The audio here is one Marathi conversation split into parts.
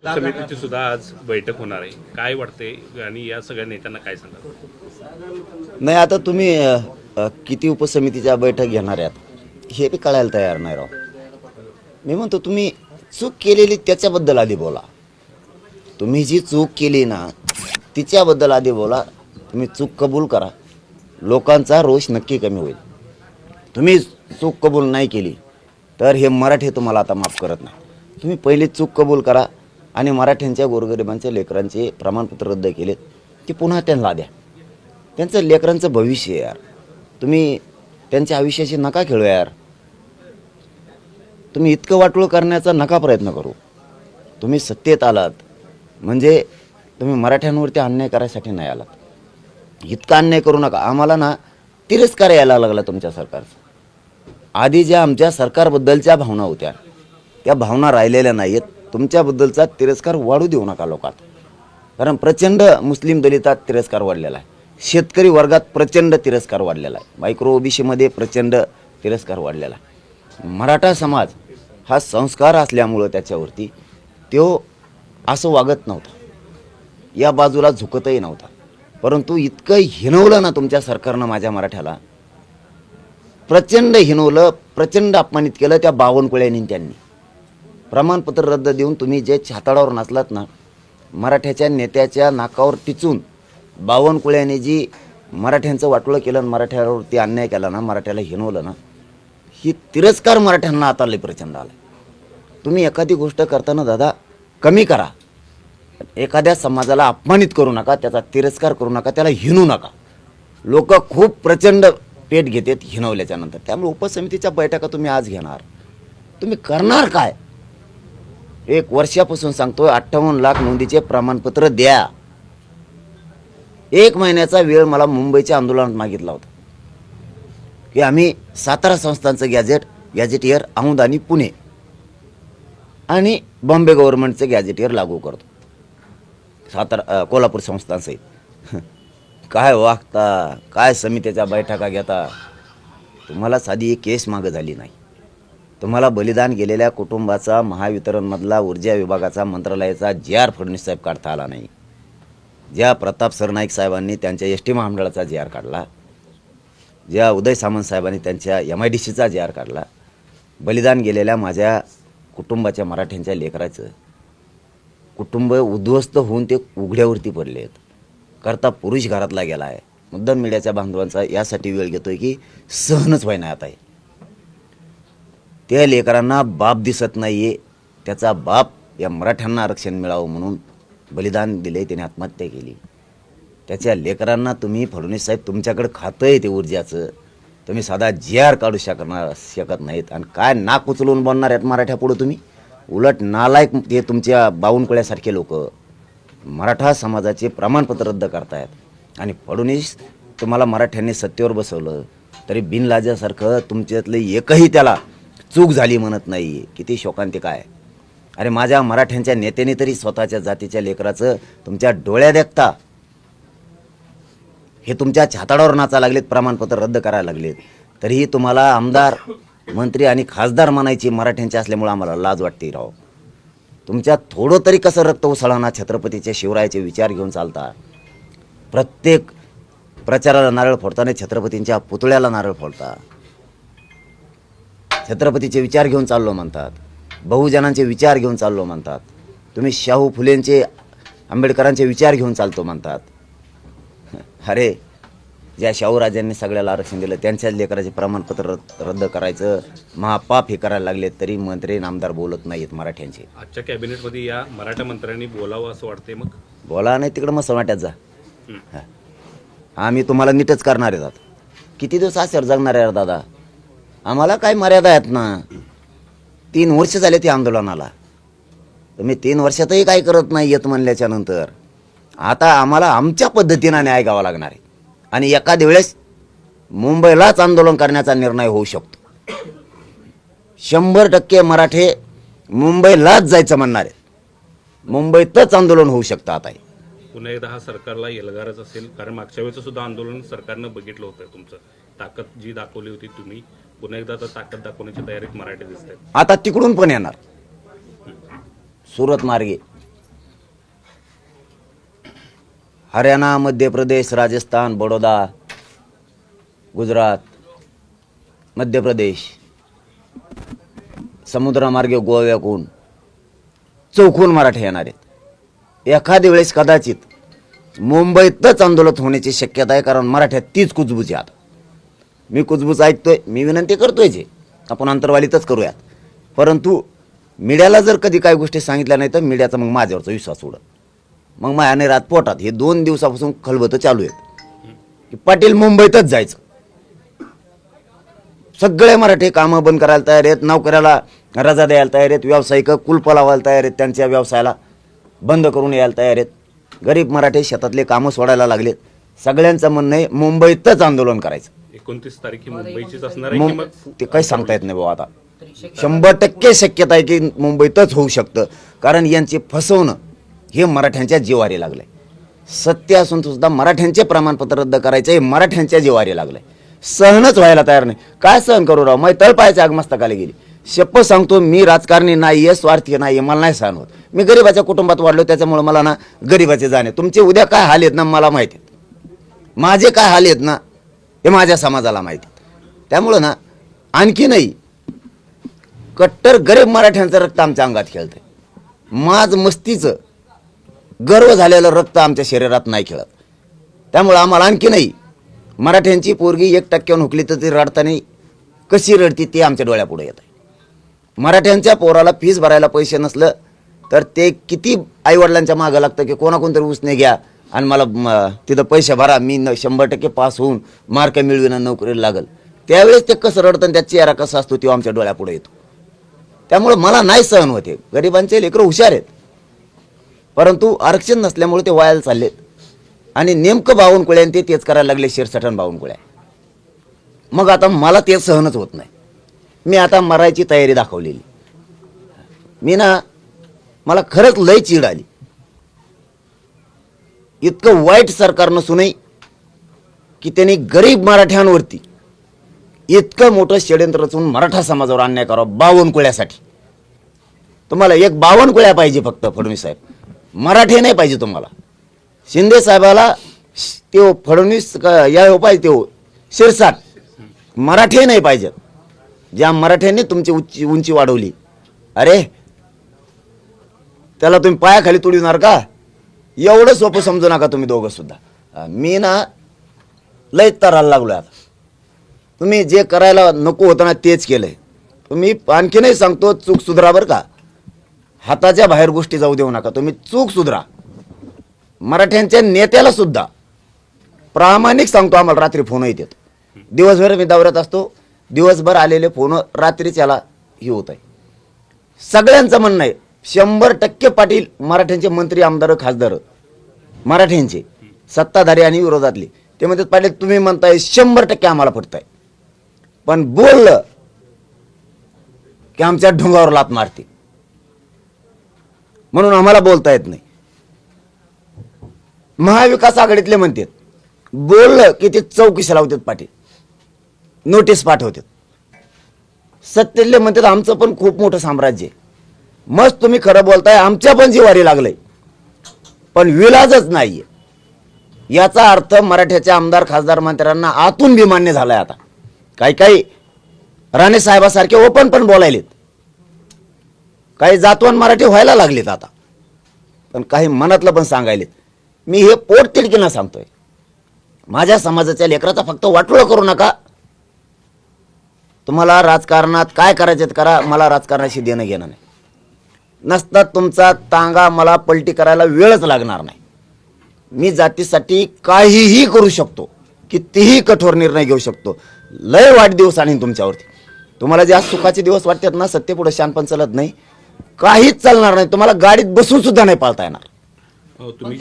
समितीची सुद्धा आज बैठक होणार आहे. काय वाटते आणि या सगळ्या नेत्यांना काय सांगाल? नाही, आता तुम्ही किती उपसमितीच्या बैठक घेणार आहात हे बी कळायला तयार नाही राव. मी म्हणतो तुम्ही चूक केलेली त्याच्याबद्दल आधी बोला. तुम्ही जी चूक केली ना तिच्याबद्दल आधी बोला. तुम्ही चूक कबूल करा, लोकांचा रोष नक्की कमी होईल. तुम्ही चूक कबूल नाही केली तर हे मराठी तुम्हाला आता माफ करत नाही. तुम्ही पहिली चूक कबूल करा आणि मराठ्यांच्या गोरगरिबांच्या लेकरांचे प्रमाणपत्र रद्द केलेत ते पुन्हा त्यांना द्या. त्यांचं लेकरांचं भविष्य यार, तुम्ही त्यांच्या आयुष्याशी नका खेळू यार. तुम्ही इतकं वाटोळं करण्याचा नका प्रयत्न करू. तुम्ही सत्तेत आलात म्हणजे तुम्ही मराठ्यांवरती अन्याय करायसाठी नाही आलात. इतका अन्याय करू नका. आम्हाला ना तिरस्कार यायला लागला तुमच्या सरकारचा. आधी ज्या आमच्या सरकारबद्दलच्या भावना होत्या त्या भावना राहिलेल्या नाहीत. तुमच्याबद्दलचा तिरस्कार वाढू देऊ नका लोकात. कारण प्रचंड मुस्लिम दलितात तिरस्कार वाढलेला आहे. शेतकरी वर्गात प्रचंड तिरस्कार वाढलेला आहे. मायक्रो ओबीसीमध्ये प्रचंड तिरस्कार वाढलेला आहे. मराठा समाज हा संस्कार असल्यामुळं त्याच्यावरती तो असं वागत नव्हता, या बाजूला झुकतही नव्हता. परंतु इतकं हिणवलं ना तुमच्या सरकारनं माझ्या मराठ्याला, प्रचंड हिणवलं, प्रचंड अपमानित केलं त्या बावनकुळ्यांनी. त्यांनी प्रमाणपत्र रद्द देऊन तुम्ही जे छाताडावर नाचलात ना, मराठ्याच्या नेत्याच्या नाकावर टिचून बावनकुळ्याने जी मराठ्यांचं वाटोळं केलं आणि मराठ्यावरती अन्याय केला ना, मराठ्याला हिणवलं ना, ही तिरस्कार मराठ्यांना आता लय प्रचंड आला. तुम्ही एखादी गोष्ट करताना दादा कमी करा. एखाद्या समाजाला अपमानित करू नका, त्याचा तिरस्कार करू नका, त्याला हिणू नका. लोक खूप प्रचंड पेट घेतात हिणवल्याच्या नंतर. त्यामुळे उपसमितीच्या बैठका तुम्ही आज घेणार, तुम्ही करणार काय? 1 वर्षापासून सांगतोय 58 लाख नोंदीचे प्रमाणपत्र द्या. 1 महिन्याचा वेळ मला मुंबईच्या आंदोलनात मागितला होता की आम्ही सातारा संस्थांचं गॅजेटियर औंध आणि पुणे आणि बॉम्बे गव्हर्नमेंटचं गॅजेटियर लागू करतो, कोल्हापूर संस्थांसहित. काय वागता, काय समितीच्या बैठका घेता. तुम्हाला साधी एक केस मागं झाली नाही. तुम्हाला बलिदान गेलेल्या कुटुंबाचा महावितरणमधला ऊर्जा विभागाचा मंत्रालयाचा JR फडणवीस साहेब काढता आला नाही. ज्या प्रताप सरनाईक साहेबांनी त्यांच्या एसटी महामंडळाचा JR काढला, ज्या उदय सामंत साहेबांनी त्यांच्या MIDCचा JR काढला, बलिदान गेलेल्या माझ्या कुटुंबाच्या मराठ्यांच्या लेकराचं कुटुंब उद्ध्वस्त होऊन ते उघड्यावरती पडले आहेत. करता पुरुष घरातला गेला आहे. मुद्दाम मीडियाच्या बांधवांचा यासाठी वेळ घेतोय की सहनच व्हायना आता आहे. त्या लेकरांना बाप दिसत नाही आहे. त्याचा बाप या मराठ्यांना आरक्षण मिळावं म्हणून बलिदान दिले, त्याने आत्महत्या केली. त्याच्या लेकरांना तुम्ही फडणवीस साहेब तुमच्याकडे खातं आहे ते ऊर्जाचं, तुम्ही साधा JR काढू शकत नाहीत. आणि काय नाक उचलून बोलणार आहेत मराठ्यापुढं तुम्ही? उलट नालायक ते तुमच्या बावनकुळ्यासारखे लोक मराठा समाजाचे प्रमाणपत्र रद्द करतायत. आणि फडणवीस तुम्हाला मराठ्यांनी सत्तेवर बसवलं तरी बिनलाजासारखं तुमच्यातलं एकही त्याला चूक झाली म्हणत नाही. किती शोकांतिक आहे. अरे माझ्या मराठ्यांच्या नेत्याने तरी स्वतःच्या जातीच्या लेकराचं तुमच्या डोळ्या देखता हे तुमच्या छाताडावर नाचा लागलेत, प्रमाणपत्र रद्द करायला लागलेत. तरीही तुम्हाला आमदार, मंत्री आणि खासदार म्हणायची मराठ्यांचे असल्यामुळे आम्हाला लाज वाटते राव. तुमच्यात थोडं तरी कसं रक्त उसळाना छत्रपतीचे शिवरायाचे विचार घेऊन चालता. प्रत्येक प्रचाराला नारळ फोडताना छत्रपतींच्या पुतळ्याला नारळ फोडता. छत्रपतीचे विचार घेऊन चाललो म्हणतात, बहुजनांचे विचार घेऊन चाललो म्हणतात. तुम्ही शाहू फुलेंचे, आंबेडकरांचे विचार घेऊन चालतो म्हणतात. अरे ज्या शाहूराजांनी सगळ्याला आरक्षण दिलं त्यांच्याच लेकराचे प्रमाणपत्र रद्द करायचं महापाप हे करायला लागले तरी मंत्री आमदार बोलत नाहीत मराठ्यांचे. आजच्या कॅबिनेटमध्ये या मराठा मंत्र्यांनी बोलावं असं वाटतंय. मग बोला नाही तिकडं मग समाट्यात जा. आम्ही तुम्हाला नीटच करणार आहेत. किती दिवस असेल जगणार आहे दादा? आम्हाला काय मर्यादा आहेत ना. 3 वर्ष झाले ते आंदोलनाला. तुम्ही 3 वर्षातही काय करत नाही येत म्हणल्याच्या नंतर आता आम्हाला आमच्या पद्धतीनं न्याय घ्यावा लागणार आहे. आणि एखाद्या वेळेस मुंबईलाच आंदोलन करण्याचा निर्णय होऊ शकतो. 100% मराठे मुंबईलाच जायचं म्हणणार आहेत. मुंबईतच आंदोलन होऊ शकतं. आता पुन्हा एकदा हा सरकारला एल्गारच असेल, कारण मागच्या वेळेचं सुद्धा आंदोलन सरकारनं बघितलं होतं. तुमचं ताकद जी दाखवली होती तुम्ही, पुन्हा एकदा आता ताकद दाखवण्याची तयारीत मराठी दिसतात. आता तिकडून पण येणार सुरत मार्गे हरियाणा, मध्य प्रदेश, राजस्थान, बडोदा, गुजरात, मध्य प्रदेश, समुद्रमार्गे गोव्याकून चौकून मराठे येणार आहेत. एखाद्या वेळेस कदाचित मुंबईतच आंदोलन होण्याची शक्यता आहे, कारण मराठ्यात तीच कुजबूज आहे. आता मी कुजबूज ऐकतोय, मी विनंती करतोय जे आपण अंतर्वालीतच करूयात, परंतु मीडियाला जर कधी काही गोष्टी सांगितल्या नाही तर मीडियाचा मग माझ्यावरचा विश्वास उडत. मग माझ्याने रात पोटात हे 2 दिवसापासून खलबतं चालू आहेत की पाटील मुंबईतच जायचं. सगळे मराठी कामं बंद करायला तयार आहेत, नोकऱ्याला रजा द्यायला तयार आहेत, व्यावसायिक कुलप लावायला तयार आहेत, त्यांच्या व्यवसायाला बंद करून यायला तयार आहेत. गरीब मराठी शेतातले कामं सोडायला लागलेत. सगळ्यांचं म्हणणं आहे मुंबईतच आंदोलन करायचं. 29 तारीख ही मुंबईचीच असणार आहे की मग ते काही सांगता येत नाही बाबा. आता 100% शक्यता आहे की मुंबईतच होऊ शकतं, कारण यांची फसवणं हे मराठ्यांच्या जिवारी लागलंय. सत्य असून सुद्धा मराठ्यांचे प्रमाणपत्र रद्द करायचे हे मराठ्यांच्या जिवारी लागलंय. सहनच व्हायला तयार नाही. काय सहन करू राव, मग तळपायच्या आगमस्तकाला गेली. शपथ सांगतो, मी राजकारणी नाही आहे, स्वार्थी नाही आहे, मला नाही सहन होत. मी गरिबाच्या कुटुंबात वाढलो, त्याच्यामुळे मला ना गरिबाचे जाणे. तुमचे उद्या काय हाल आहेत ना मला माहिती आहेत, माझे काय हाल आहेत ना हे माझ्या समाजाला माहिती आहेत. त्यामुळं ना आणखी नाही, कट्टर गरीब मराठ्यांचं रक्त आमच्या अंगात खेळतंय. माज मस्तीचं गर्व झालेलं रक्त आमच्या शरीरात नाही खेळत. त्यामुळं आम्हाला आणखी नाही, मराठ्यांची पोरगी 1% हुकली तर ती रडताना कशी रडती ते आमच्या डोळ्यापुढे येत आहे. मराठ्यांच्या पोराला फीस भरायला पैसे नसलं तर ते किती आईवडिलांच्या मागं लागतं की कोणाकोणतरी उसने घ्या आणि मला तिथं पैसे भरा, मी 100% पास होऊन मार्क मिळविणं नोकरीला लागल. त्यावेळेस ते कसं रडतं आणि त्याचा चेहरा कसा असतो तो आमच्या डोळ्यापुढे येतो. त्यामुळे मला नाही सहन होते. गरिबांचे लेकरं हुशार आहेत, परंतु आरक्षण नसल्यामुळे ते वायाला चाललेत. आणि नेमकं बावनकुळ्याने ते तेच करायला लागले, शिरसटण बावनकुळ्या. मग आता मला ते सहनच होत नाही. मी आता मरायची तयारी दाखवलेली. मी ना मला खरंच लय चीड आली. इतकं वाईट सरकार नसूनही की त्यांनी गरीब मराठ्यांवरती इतकं मोठं षड्यंत्र रचून मराठा समाजावर अन्याय करावा बावनकुळ्यासाठी. तुम्हाला एक बावनकुळ्या पाहिजे फक्त फडणवीस साहेब, मराठे नाही पाहिजे तुम्हाला. शिंदे साहेबाला तो फडणवीस या पाहिजे, तो शिरसाट मराठे नाही पाहिजेत. ज्या मराठ्यांनी तुमची उंची वाढवली, अरे त्याला तुम्ही पायाखाली तुडविणार का? एवढं सोपं समजू नका तुम्ही दोघं सुद्धा. मी ना लय तरायला लागलो. आता तुम्ही जे करायला नको होतं ना तेच केलंय. तुम्ही आणखीनही सांगतो, चूक सुधरा बरं का. हाताच्या बाहेर गोष्टी जाऊ देऊ नका. तुम्ही चूक सुधरा. मराठ्यांच्या नेत्याला सुद्धा प्रामाणिक सांगतो, आम्हाला रात्री फोन येतात. दिवसभर मी दौऱ्यात असतो, दिवसभर आलेले फोन रात्रीच याला हे होत आहे. सगळ्यांचं म्हणणं आहे 100% पाटील मराठ्यांचे मंत्री, आमदार, खासदार मराठ्यांचे सत्ताधारी आणि विरोधातले ते म्हणतात, पाटील तुम्ही म्हणताय 100% आम्हाला पटतंय, पण बोललं की आमच्या ढोंगावर लात मारते म्हणून आम्हाला बोलता येत नाही. महाविकास आघाडीतले म्हणतात, बोललं की ते चौकशी लावतात, पाटील नोटीस पाठवतात. सत्तेतले म्हणतात आमचं पण खूप मोठं साम्राज्य आहे. मस्त तुम्ही खरं बोलताय, आमच्या पण जिवारी लागलंय, पण विलाजच नाहीये. याचा अर्थ मराठ्याच्या आमदार, खासदार, मंत्र्यांना आतून भी मान्य झालाय. आता काही काही राणे साहेबासारखे ओपन पण बोलायलेत, काही जातवान मराठी व्हायला लागलेत आता, पण काही मनातलं पण सांगायलेत. मी हे पोट तिडकीनं सांगतोय, माझ्या समाजाच्या लेकराचा फक्त वाटोळं करू नका. तुम्हाला राजकारणात काय करायचं करा, मला राजकारणाशी देणं घेणं नाही. नसता तुमचा तांगा मला पलटी करायला वेळच लागणार नाही. मी जातीसाठी काहीही करू शकतो, कितीही कठोर निर्णय घेऊ शकतो. लय वाईट दिवस आणि तुमच्यावरती. तुम्हाला जे आज सुखाचे दिवस वाटतात ना, सत्य पुढे शानपण चालत नाही, काहीच चालणार नाही. तुम्हाला गाडीत बसून सुद्धा नाही पाळता येणार. तुम्ही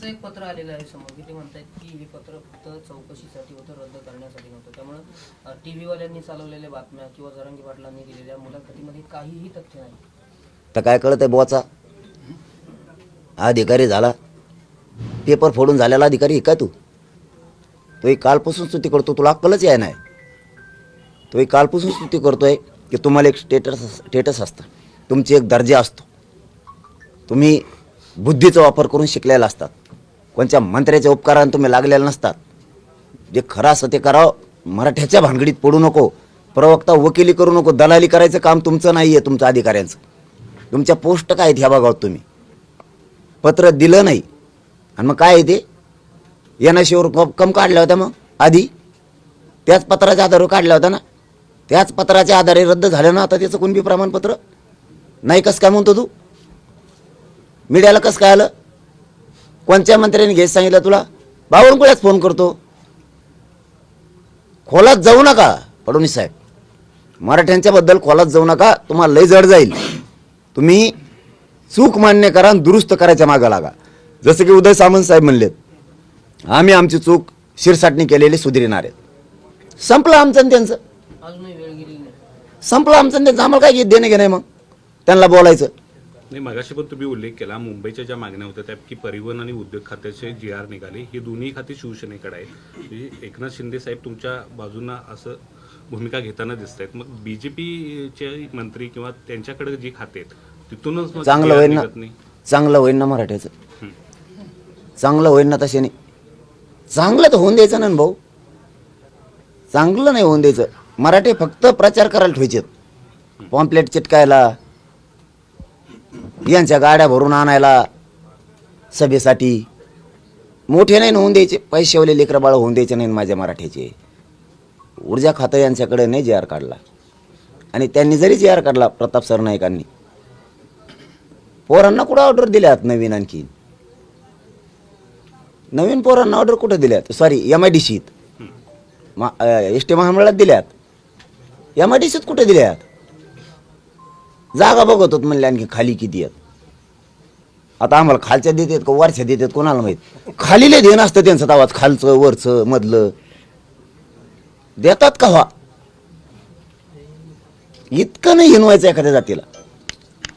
एक पत्र आलेलं आहे समोर की ते म्हणतात की हे पत्र फक्त चौकशीसाठी होतं, रद्द करण्यासाठी नव्हतं. त्यामुळे टीव्ही वाल्यांनी चालवलेल्या बातम्या किंवा जरांगी पाटलांनी दिलेल्या मुलाखतीमध्ये काहीही तथ्य नाही. तर काय कळत आहे बुवाचा? अधिकारी झाला, पेपर फोडून झालेला अधिकारी काय तू? तो एक कालपासून स्तुती करतो, तुला अक्कलच आहे नाही. तो एक कालपासून स्तुती करतोय की तुम्हाला एक स्टेटस असतं, तुमची एक दर्जा असतो, तुम्ही बुद्धीचा वापर करून शिकलेला असतात. कोणत्या मंत्र्याच्या उपकाराने तुम्ही लागलेला नसतात. जे खरं असं ते करावं. मराठ्याच्या भानगडीत पडू नको. प्रवक्ता वकिली करू नको. दलाली करायचं काम तुमचं नाही आहे, तुमचं अधिकाऱ्यांचं. तुमच्या पोस्ट काय आहेत ह्या बघावं तुम्ही. पत्र दिलं नाही आणि मग काय आहे ते एनआयसीवर कम काढल्या होत्या मग आधी त्याच पत्राच्या आधारावर काढल्या होत्या ना. त्याच पत्राच्या आधारे रद्द झालं ना आता त्याचं कोणबी प्रमाणपत्र नाही. कसं काय म्हणतो तू. मीडियाला कसं काय आलं. कोणत्या मंत्र्यांनी घ्यायचं सांगितलं तुला. बावनकुळ्यात फोन करतो. खोलात जाऊ नका फडणवीस साहेब. मराठ्यांच्या बद्दल खोलात जाऊ नका. तुम्हाला लय जड जाईल. तुम्ही चूक मान्य करा आणि दुरुस्त करायच्या मागं लागा. जसं की उदय सामंत साहेब म्हणलेत आम्ही आमची चूक शिरसाटणी केलेली सुधारणार आहेत. संपलं आमचं आणि त्यांचं. अजूनही वेळ गेली नाही. संपलं आमचं आणि त्यांचं. आम्हाला काय देणं घेणं मग त्यांना बोलायचं. नाही, मगाशी पण तुम्ही उल्लेख केला मुंबईच्या ज्या मागण्या होत्या त्यापैकी परिवहन आणि उद्योग खात्याचे GR निघाले. ही दोन्ही खाती शिवसेनेकडे आहेत. म्हणजे एकनाथ शिंदे साहेब तुमच्या बाजूनं असं भूमिका घेताना दिसत आहेत. मग BJPचे मंत्री किंवा त्यांच्याकडे जी खाते आहेत तिथूनच मग चांगलं GR होईल ना. निघत नाही. चांगलं होईल ना मराठ्याचं. चांगलं होईल ना. तसे नाही चांगलं तर होऊन द्यायचं ना भाऊ. चांगलं नाही होऊन द्यायचं. मराठी फक्त प्रचार करायला ठेवायचे. पॉम्पलेट चिटकायला यांच्या गाड्या भरून आणायला सभेसाठी. मोठे नाही होऊन द्यायचे. पैशावले लेकरं बाळ होऊन द्यायचे नाही माझ्या मराठ्याचे. ऊर्जा खातं यांच्याकडे नाही GR काढला. आणि त्यांनी जरी GR काढला प्रताप सरनाईकांनी पोरांना कुठं ऑर्डर दिल्यात नवीन. आणखी नवीन पोरांना ऑर्डर कुठं दिल्यात. सॉरी MIDCत ST महामंडळात दिल्यात. MIDCत कुठे दिल्यात. जागा बघत होत म्हणले आणखी खाली किती आहेत. आता आम्हाला खालच्या देतात का वरच्या देतात कोणाला माहित. खालीले देणं असतं त्यांचं आवाज. खालचं वरचं मधलं देतात का व्हा. इतकं नाही हिनवायचं एखाद्या जातीला.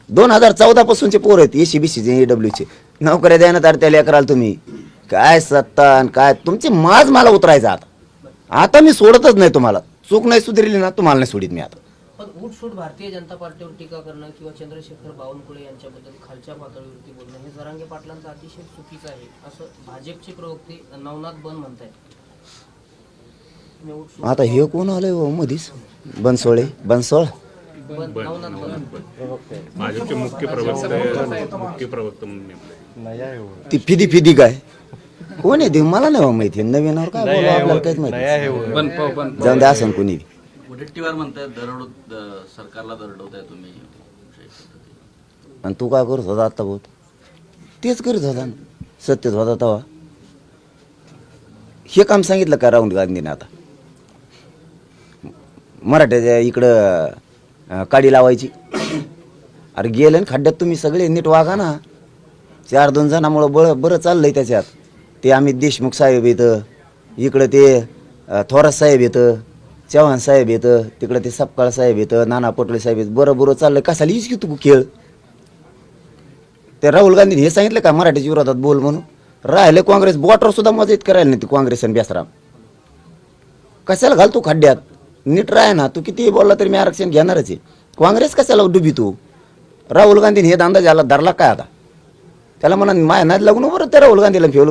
2014 पासूनचे पोर आहेत ACBCचे AWचे नोकऱ्या द्यायला तर त्या लेकराला तुम्ही काय सत्ता आणि काय तुमची माज मला उतरायचा. आता मी सोडतच नाही तुम्हाला. चूक नाही सुधारली ना तुम्हाला नाही सोडित मी आता. पण उठसूट भारतीय जनता पार्टीवर टीका करणं किंवा चंद्रशेखर बावनकुळे यांच्याबद्दल खालच्या पातळीवरती बोलणं हे जरांगे पाटलांचं अतिशय चुकीचं आहे असं भाजपचे प्रवक्ते नवनाथ बन म्हणतायत. तुम्ही उठसूट आता हे कोण आलंय हो मधीच. बनसोळे बनसोळ नवनाथ बन भाजपचे मुख्य प्रवक्ता म्हणून नेमले. ती फिदी काय कोण आहे ते मला नाही हो माहिती. नवीनवर काय बोलावं आपल्याला काहीच माहिती. जाऊन द्या असं कोणी. मुदतटीवार म्हणतायत सरकारला दरडवताय तुम्ही. आणि तू काय करत होता आता बहुत तेच करत होता ना. सत्यच होता तेव्हा. हे काम सांगितलं का राहुल गांधीने आता मराठ्याच्या इकडं काडी लावायची. अरे गेले ना खड्ड्यात तुम्ही सगळे नीट वागा ना. 4-2 जणांमुळं बरं चाललंय त्याच्यात. ते अमित देशमुख साहेब येतं इकडं. ते थोरात साहेब येतं. चव्हाण साहेब येतं तिकडं. ते सपकाळ साहेब येतं. नाना पटोले साहेब येतं. बरं चाललंय. कशाला येईस की तू खेळ. ते राहुल गांधीने हे सांगितलं का मराठीच्या विरोधात बोल म्हणून. राहिले काँग्रेस बोटावर सुद्धा मजा येत करायला नाही ती काँग्रेस आणि बेसराम. कशाला घाल तू खड्ड्यात. नीट राह ना. तू कितीही बोलला तरी मी आरक्षण घेणारच आहे. काँग्रेस कशाला डुबी तू. राहुल गांधीने हे दांदा झाला धरला काय आता. त्याला म्हणा माया नाद लागून बरं त्या राहुल गांधीला फेवल